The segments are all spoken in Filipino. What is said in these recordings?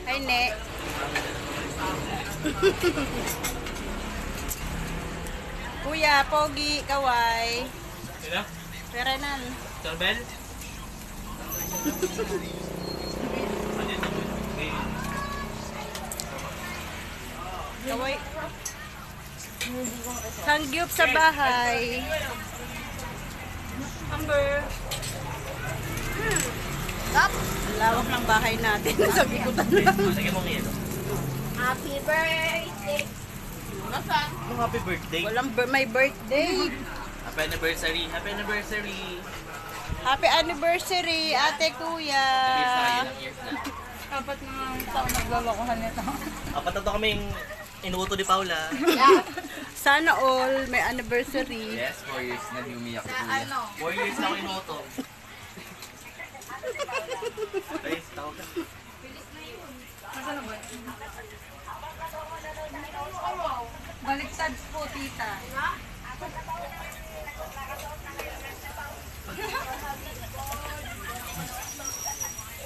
Ay, ne. Kuya, pogi, kaway. Sila? Perenan. Sorbel? Kaway. Sangyup sa bahay. Amber. Ang lawak ng bahay natin. Sa ikutan lang. Sige mong yelo. Happy birthday. Nasaan? Ano happy birthday? May birthday. Happy anniversary. Happy anniversary. Happy anniversary, ate kuya. Years na, ilang years na. Dapat mga taon naglolokohan nito. Apat na to kaming inuuto ni Paula. Sana all may anniversary. Yes, 4 years na di umiyak si Kuya. Ano? 4 years na ako inuuto. Guys, tawag ka. Nasaan na ba? Baliktad po, tita.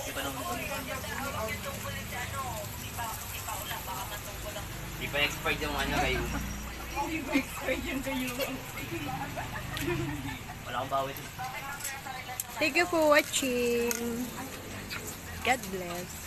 Di pa naman. Di pa expired yung ano kayo. Wala akong bawit. Thank you for watching. God bless.